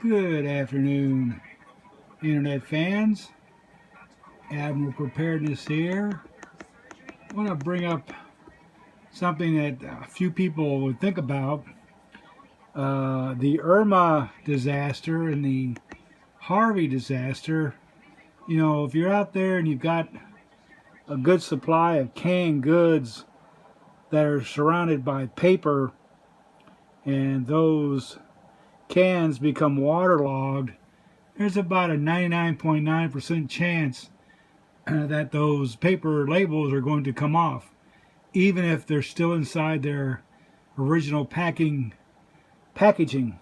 Good afternoon, Internet fans. Admiral Preparedness here. I want to bring up something that a few people would think about. The Irma disaster and the Harvey disaster. You know, if you're out there and you've got a good supply of canned goods that are surrounded by paper and those cans become waterlogged, there's about a 99.9% chance that those paper labels are going to come off, even if they're still inside their original packaging. The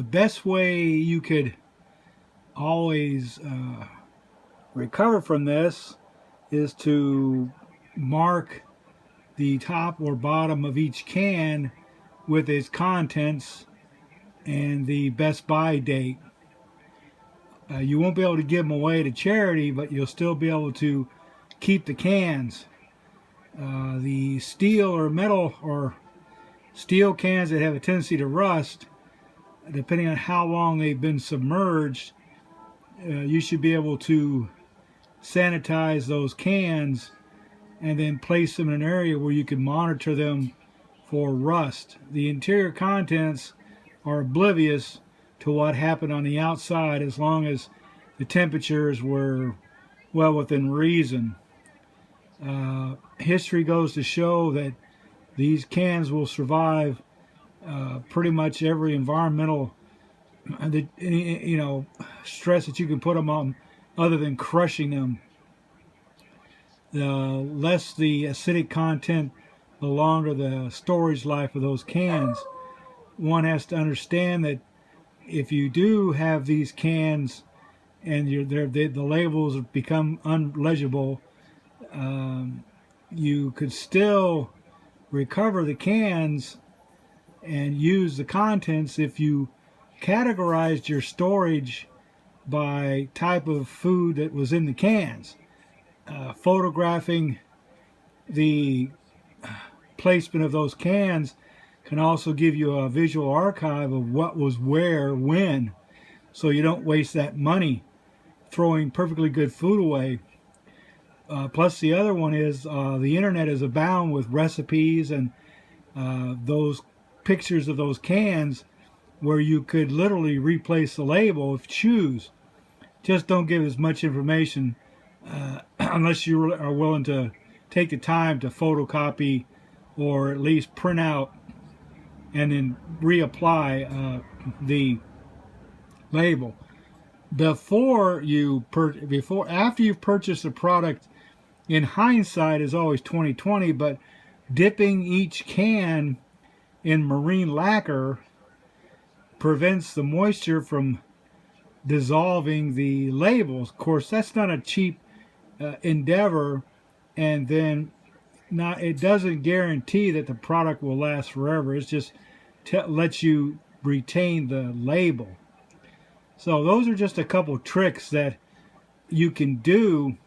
best way you could always recover from this is to mark the top or bottom of each can with its contents and the best buy date. You won't be able to give them away to charity, but you'll still be able to keep the cans. The steel or metal or steel cans that have a tendency to rust, depending on how long they've been submerged, you should be able to sanitize those cans and then place them in an area where you can monitor them for rust. The interior contents are oblivious to what happened on the outside as long as the temperatures were well within reason. History goes to show that these cans will survive pretty much every environmental stress that you can put them on other than crushing them. The less the acidic content, the longer the storage life of those cans. One has to understand that if you do have these cans and the labels become unlegible, you could still recover the cans and use the contents if you categorized your storage by type of food that was in the cans. Photographing the placement of those cans can also give you a visual archive of what was where, when, so you don't waste that money throwing perfectly good food away. Plus the other one is the internet is abound with recipes and those pictures of those cans where you could literally replace the label if you choose. Just don't give as much information unless you are willing to take the time to photocopy or at least print out and then reapply the label. After you've purchased a product, in hindsight is always 2020, but dipping each can in marine lacquer prevents the moisture from dissolving the labels. Of course, that's not a cheap endeavor, and then it doesn't guarantee that the product will last forever. It's just lets you retain the label. So those are just a couple tricks that you can do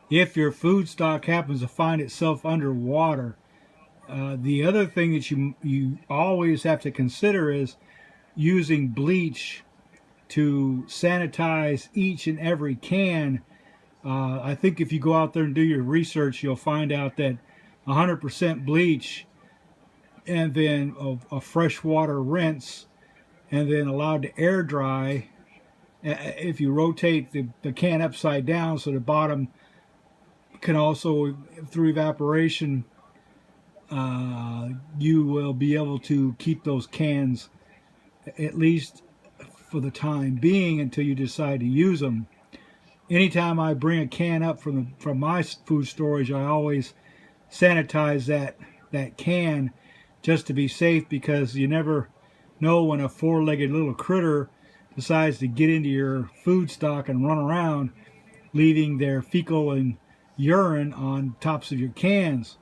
if your food stock happens to find itself underwater. The other thing that you always have to consider is using bleach to sanitize each and every can. I think if you go out there and do your research, you'll find out that 100% bleach and then a freshwater rinse and then allowed to air dry. If you rotate the can upside down so the bottom can also, through evaporation, you will be able to keep those cans at least for the time being until you decide to use them. Anytime I bring a can up from my food storage, I always sanitize that can just to be safe, because you never know when a four-legged little critter decides to get into your food stock and run around, leaving their fecal and urine on tops of your cans.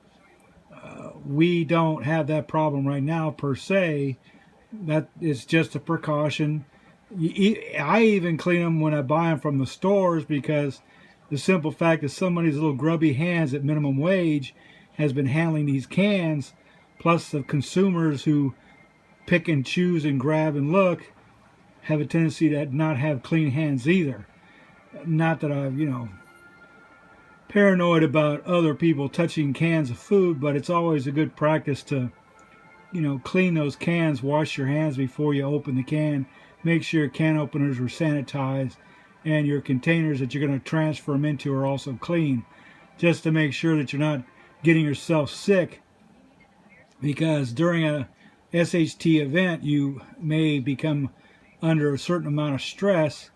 We don't have that problem right now per se. That is just a precaution. I even clean them when I buy them from the stores, because the simple fact that somebody's little grubby hands at minimum wage has been handling these cans, plus the consumers who pick and choose and grab and look have a tendency to not have clean hands either. Not that I'm, paranoid about other people touching cans of food, but it's always a good practice to, clean those cans, wash your hands before you open the can, make sure your can openers are sanitized, and your containers that you're going to transfer them into are also clean, just to make sure that you're not getting yourself sick, because during a SHT event you may become under a certain amount of stress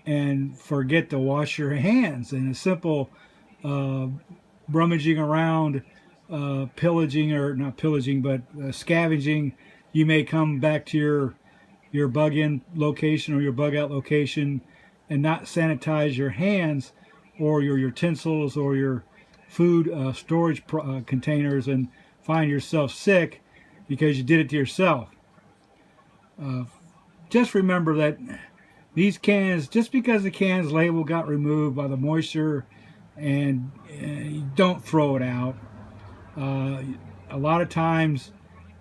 and forget to wash your hands. And a simple rummaging around, pillaging, or not pillaging, but scavenging, you may come back to your bug in location or your bug out location and not sanitize your hands or your utensils or your food storage containers, and find yourself sick because you did it to yourself. Just remember that these cans, just because the can's label got removed by the moisture, and don't throw it out. A lot of times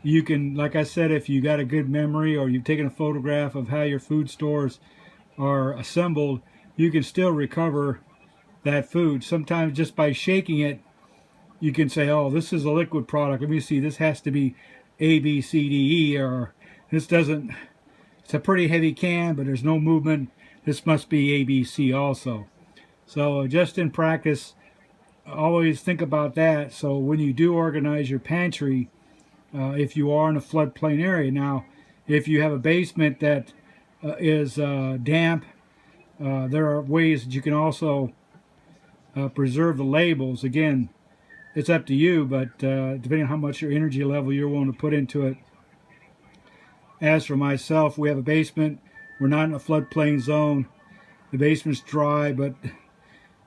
you can, like I said, if you got a good memory or you've taken a photograph of how your food stores are assembled, you can still recover that food. Sometimes just by shaking it, you can say, oh, this is a liquid product. Let me see, this has to be A, B, C, D, E, or this doesn't, it's a pretty heavy can, but there's no movement. This must be A, B, C also. So just in practice, always think about that. So when you do organize your pantry, if you are in a floodplain area. Now, if you have a basement that is damp, there are ways that you can also preserve the labels. Again, it's up to you, but depending on how much your energy level you're willing to put into it. As for myself, we have a basement. We're not in a floodplain zone. The basement's dry, but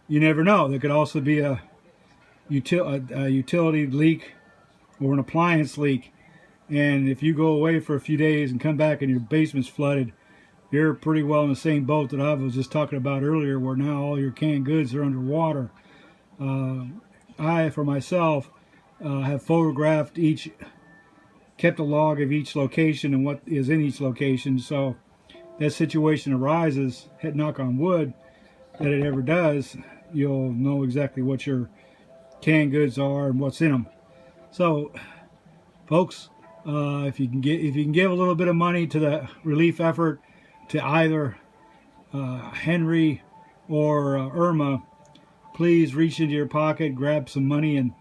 you never know. There could also be a utility leak or an appliance leak. And if you go away for a few days and come back and your basement's flooded, you're pretty well in the same boat that I was just talking about earlier, where now all your canned goods are underwater. I, for myself, have photographed kept a log of each location and what is in each location. So that situation arises, knock on wood, that it ever does, you'll know exactly what your canned goods are and what's in them. So, folks, if you can give a little bit of money to the relief effort to either Henry or Irma, please reach into your pocket, grab some money, and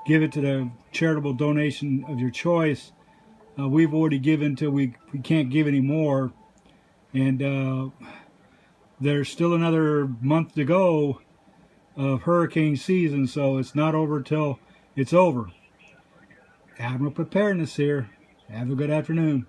give it to the charitable donation of your choice. We've already given till we can't give any more, and there's still another month to go of hurricane season, so it's not over till it's over. Admiral Preparedness here. Have a good afternoon.